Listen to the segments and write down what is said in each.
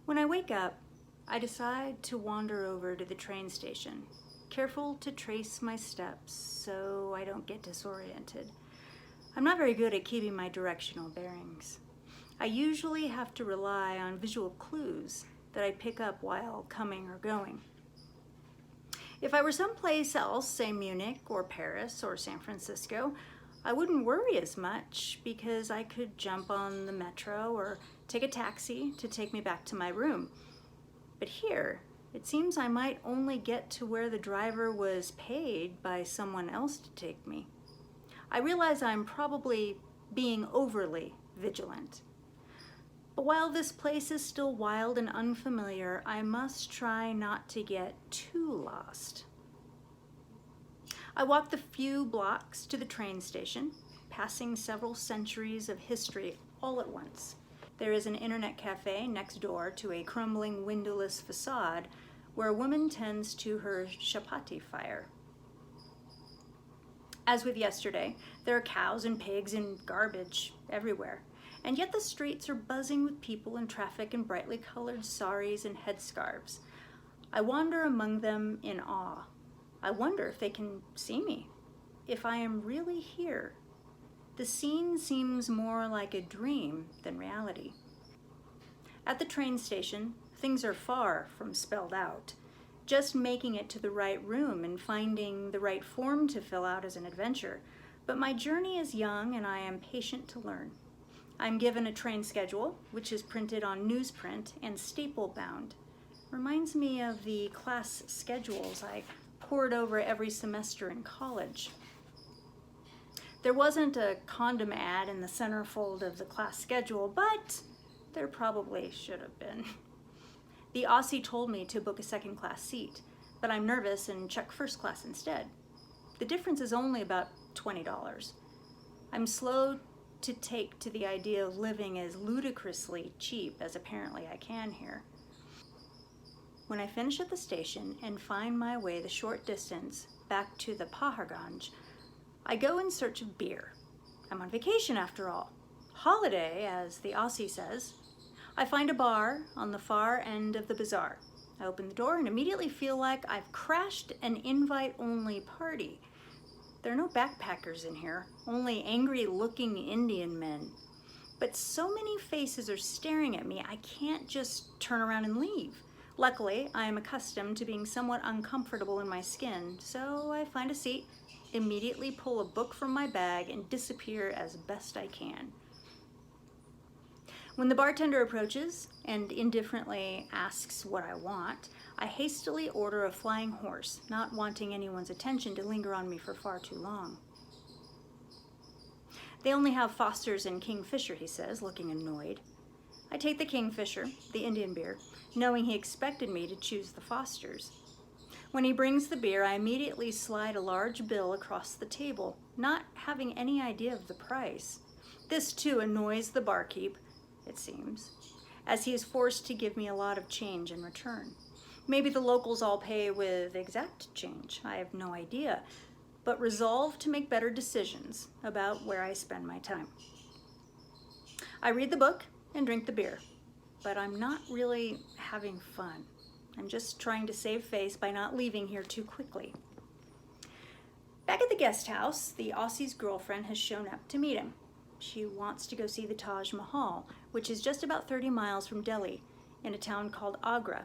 When I wake up, I decide to wander over to the train station, careful to trace my steps so I don't get disoriented. I'm not very good at keeping my directional bearings. I usually have to rely on visual clues that I pick up while coming or going. If I were someplace else, say Munich or Paris or San Francisco, I wouldn't worry as much because I could jump on the metro or take a taxi to take me back to my room. But here, it seems I might only get to where the driver was paid by someone else to take me. I realize I'm probably being overly vigilant. But while this place is still wild and unfamiliar, I must try not to get too lost. I walk the few blocks to the train station, passing several centuries of history all at once. There is an internet cafe next door to a crumbling windowless facade where a woman tends to her chapati fire. As with yesterday, there are cows and pigs and garbage everywhere, and yet the streets are buzzing with people and traffic in brightly colored saris and headscarves. I wander among them in awe. I wonder if they can see me, if I am really here. The scene seems more like a dream than reality. At the train station, things are far from spelled out. Just making it to the right room and finding the right form to fill out is an adventure. But my journey is young and I am patient to learn. I'm given a train schedule, which is printed on newsprint and staple bound. Reminds me of the class schedules I pored over every semester in college. There wasn't a condom ad in the centerfold of the class schedule, but there probably should have been. The Aussie told me to book a second class seat, but I'm nervous and check first class instead. The difference is only about $20. I'm slow to take to the idea of living as ludicrously cheap as apparently I can here. When I finish at the station and find my way the short distance back to the Paharganj, I go in search of beer. I'm on vacation after all. Holiday, as the Aussie says. I find a bar on the far end of the bazaar. I open the door and immediately feel like I've crashed an invite-only party. There are no backpackers in here, only angry-looking Indian men. But so many faces are staring at me, I can't just turn around and leave. Luckily, I am accustomed to being somewhat uncomfortable in my skin, so I find a seat, immediately pull a book from my bag, and disappear as best I can. When the bartender approaches and indifferently asks what I want, I hastily order a flying horse, not wanting anyone's attention to linger on me for far too long. They only have Foster's and Kingfisher, he says, looking annoyed. I take the Kingfisher, the Indian beer, knowing he expected me to choose the Foster's. When he brings the beer, I immediately slide a large bill across the table, not having any idea of the price. This too annoys the barkeep, it seems, as he is forced to give me a lot of change in return. Maybe the locals all pay with exact change, I have no idea, but resolve to make better decisions about where I spend my time. I read the book and drink the beer, but I'm not really having fun. I'm just trying to save face by not leaving here too quickly. Back at the guest house, the Aussie's girlfriend has shown up to meet him. She wants to go see the Taj Mahal, which is just about 30 miles from Delhi, in a town called Agra.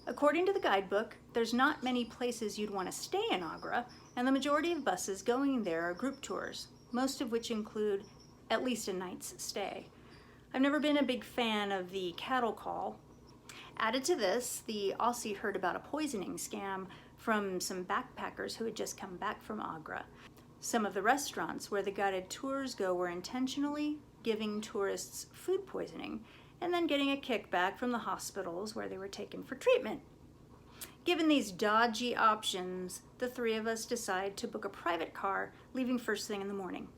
According to the guidebook, there's not many places you'd want to stay in Agra, and the majority of buses going there are group tours, most of which include at least a night's stay. I've never been a big fan of the cattle call. Added to this, the Aussie heard about a poisoning scam from some backpackers who had just come back from Agra. Some of the restaurants where the guided tours go were intentionally giving tourists food poisoning and then getting a kickback from the hospitals where they were taken for treatment. Given these dodgy options, the three of us decide to book a private car, leaving first thing in the morning.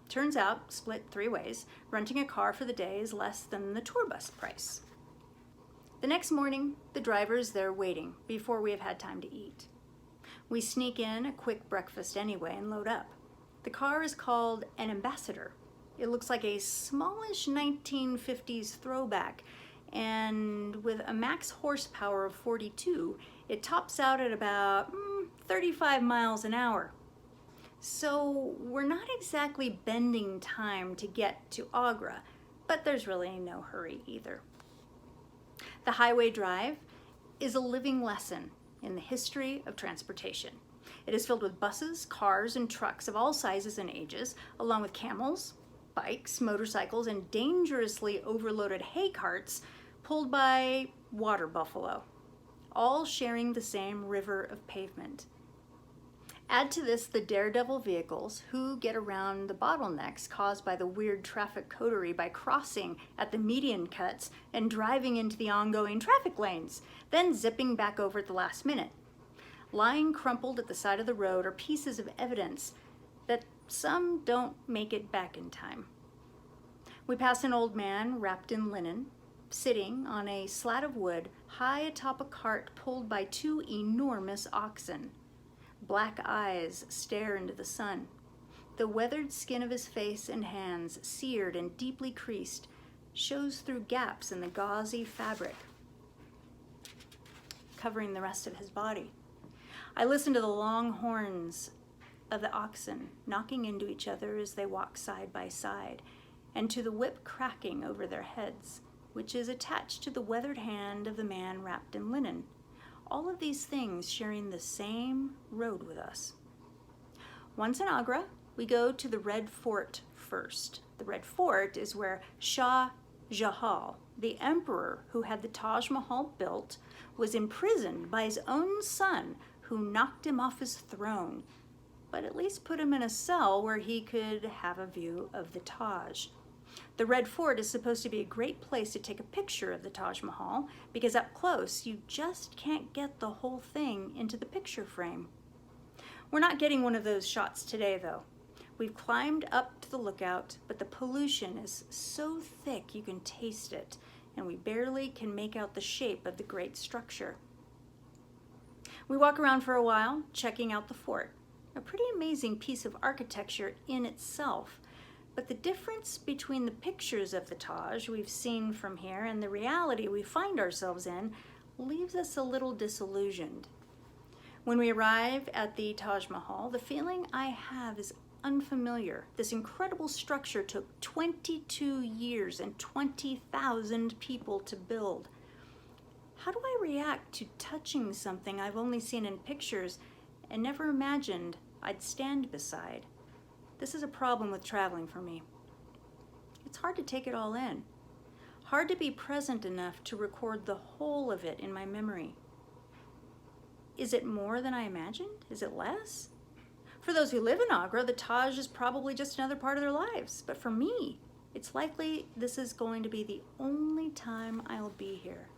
Turns out, split 3 ways, renting a car for the day is less than the tour bus price. The next morning, the driver is there waiting before we have had time to eat. We sneak in a quick breakfast anyway and load up. The car is called an Ambassador. It looks like a smallish 1950s throwback, and with a max horsepower of 42, it tops out at about 35 miles an hour. So we're not exactly bending time to get to Agra, but there's really no hurry either. The highway drive is a living lesson in the history of transportation. It is filled with buses, cars, and trucks of all sizes and ages, along with camels, bikes, motorcycles, and dangerously overloaded hay carts pulled by water buffalo, all sharing the same river of pavement. Add to this the daredevil vehicles who get around the bottlenecks caused by the weird traffic coterie by crossing at the median cuts and driving into the ongoing traffic lanes, then zipping back over at the last minute. Lying crumpled at the side of the road are pieces of evidence that some don't make it back in time. We pass an old man wrapped in linen, sitting on a slat of wood high atop a cart pulled by two enormous oxen. Black eyes stare into the sun. The weathered skin of his face and hands, seared and deeply creased, shows through gaps in the gauzy fabric covering the rest of his body. I listen to the long horns of the oxen knocking into each other as they walk side by side, and to the whip cracking over their heads, which is attached to the weathered hand of the man wrapped in linen. All of these things sharing the same road with us. Once in Agra, we go to the Red Fort first. The Red Fort is where Shah Jahan, the emperor who had the Taj Mahal built, was imprisoned by his own son, who knocked him off his throne, but at least put him in a cell where he could have a view of the Taj. The Red Fort is supposed to be a great place to take a picture of the Taj Mahal because up close you just can't get the whole thing into the picture frame. We're not getting one of those shots today though. We've climbed up to the lookout, but the pollution is so thick you can taste it, and we barely can make out the shape of the great structure. We walk around for a while, checking out the fort, a pretty amazing piece of architecture in itself. But the difference between the pictures of the Taj we've seen from here and the reality we find ourselves in leaves us a little disillusioned. When we arrive at the Taj Mahal, the feeling I have is unfamiliar. This incredible structure took 22 years and 20,000 people to build. How do I react to touching something I've only seen in pictures and never imagined I'd stand beside? This is a problem with traveling for me. It's hard to take it all in. Hard to be present enough to record the whole of it in my memory. Is it more than I imagined? Is it less? For those who live in Agra, the Taj is probably just another part of their lives. But for me, it's likely this is going to be the only time I'll be here.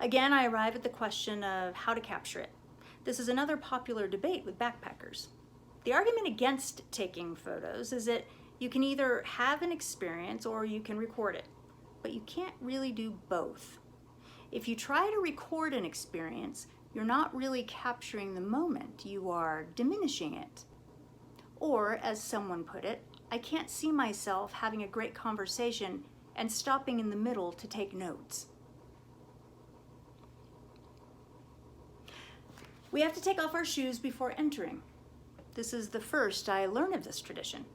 Again, I arrive at the question of how to capture it. This is another popular debate with backpackers. The argument against taking photos is that you can either have an experience or you can record it, but you can't really do both. If you try to record an experience, you're not really capturing the moment, you are diminishing it. Or, as someone put it, I can't see myself having a great conversation and stopping in the middle to take notes. We have to take off our shoes before entering. This is the first I learn of this tradition.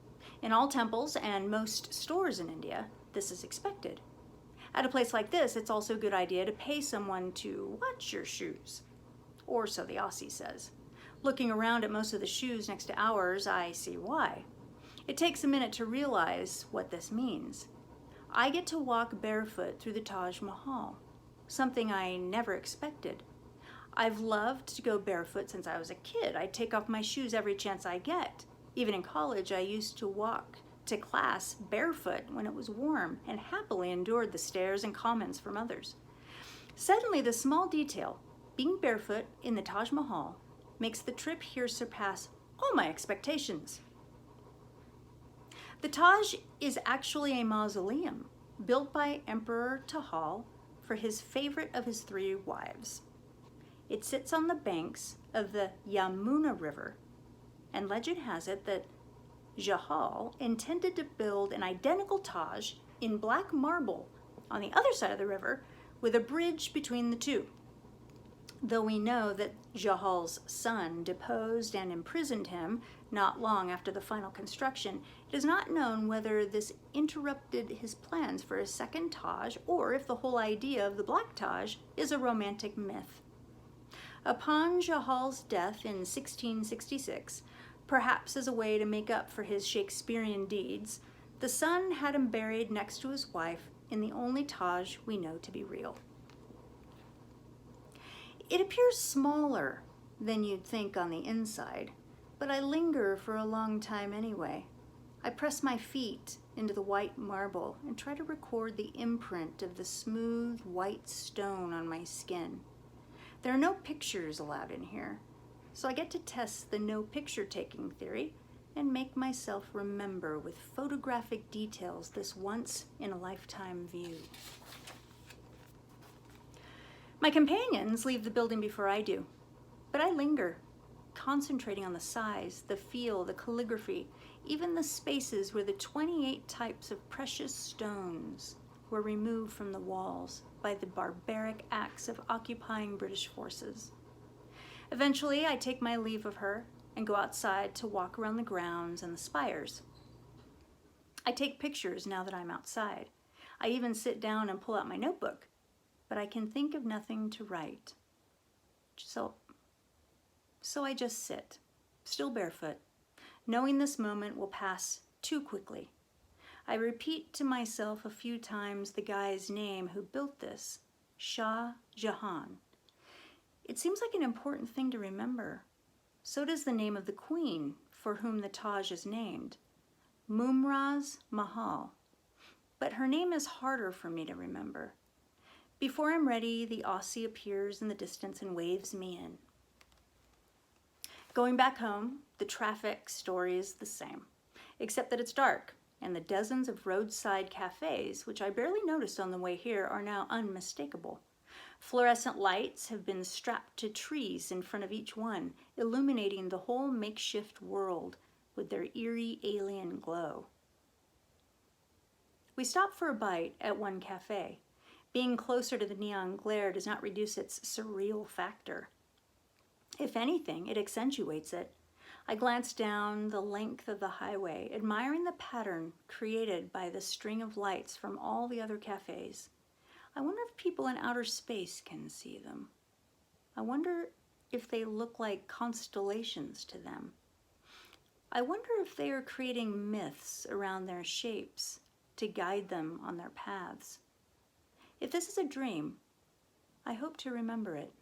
In all temples and most stores in India, this is expected. At a place like this, it's also a good idea to pay someone to watch your shoes. Or so the Aussie says. Looking around at most of the shoes next to ours, I see why. It takes a minute to realize what this means. I get to walk barefoot through the Taj Mahal, something I never expected. I've loved to go barefoot since I was a kid. I take off my shoes every chance I get. Even in college, I used to walk to class barefoot when it was warm and happily endured the stares and comments from others. Suddenly, the small detail, being barefoot in the Taj Mahal, makes the trip here surpass all my expectations. The Taj is actually a mausoleum built by Emperor Tahal for his favorite of his 3 wives. It sits on the banks of the Yamuna River, and legend has it that Jahal intended to build an identical Taj in black marble on the other side of the river, with a bridge between the two. Though we know that Jahal's son deposed and imprisoned him not long after the final construction, it is not known whether this interrupted his plans for a second Taj or if the whole idea of the Black Taj is a romantic myth. Upon Jahal's death in 1666, perhaps as a way to make up for his Shakespearean deeds, the son had him buried next to his wife in the only Taj we know to be real. It appears smaller than you'd think on the inside, but I linger for a long time anyway. I press my feet into the white marble and try to record the imprint of the smooth white stone on my skin. There are no pictures allowed in here, so I get to test the no picture taking theory and make myself remember with photographic details this once in a lifetime view. My companions leave the building before I do, but I linger, concentrating on the size, the feel, the calligraphy, even the spaces where the 28 types of precious stones were removed from the walls by the barbaric acts of occupying British forces. Eventually, I take my leave of her and go outside to walk around the grounds and the spires. I take pictures now that I'm outside. I even sit down and pull out my notebook, but I can think of nothing to write. So I just sit, still barefoot, knowing this moment will pass too quickly. I repeat to myself a few times the guy's name who built this, Shah Jahan. It seems like an important thing to remember. So does the name of the queen for whom the Taj is named, Mumraz Mahal. But her name is harder for me to remember. Before I'm ready, the Aussie appears in the distance and waves me in. Going back home, the traffic story is the same, except that it's dark, and the dozens of roadside cafes, which I barely noticed on the way here, are now unmistakable. Fluorescent lights have been strapped to trees in front of each one, illuminating the whole makeshift world with their eerie alien glow. We stop for a bite at one cafe. Being closer to the neon glare does not reduce its surreal factor. If anything, it accentuates it. I glance down the length of the highway, admiring the pattern created by the string of lights from all the other cafes. I wonder if people in outer space can see them. I wonder if they look like constellations to them. I wonder if they are creating myths around their shapes to guide them on their paths. If this is a dream, I hope to remember it.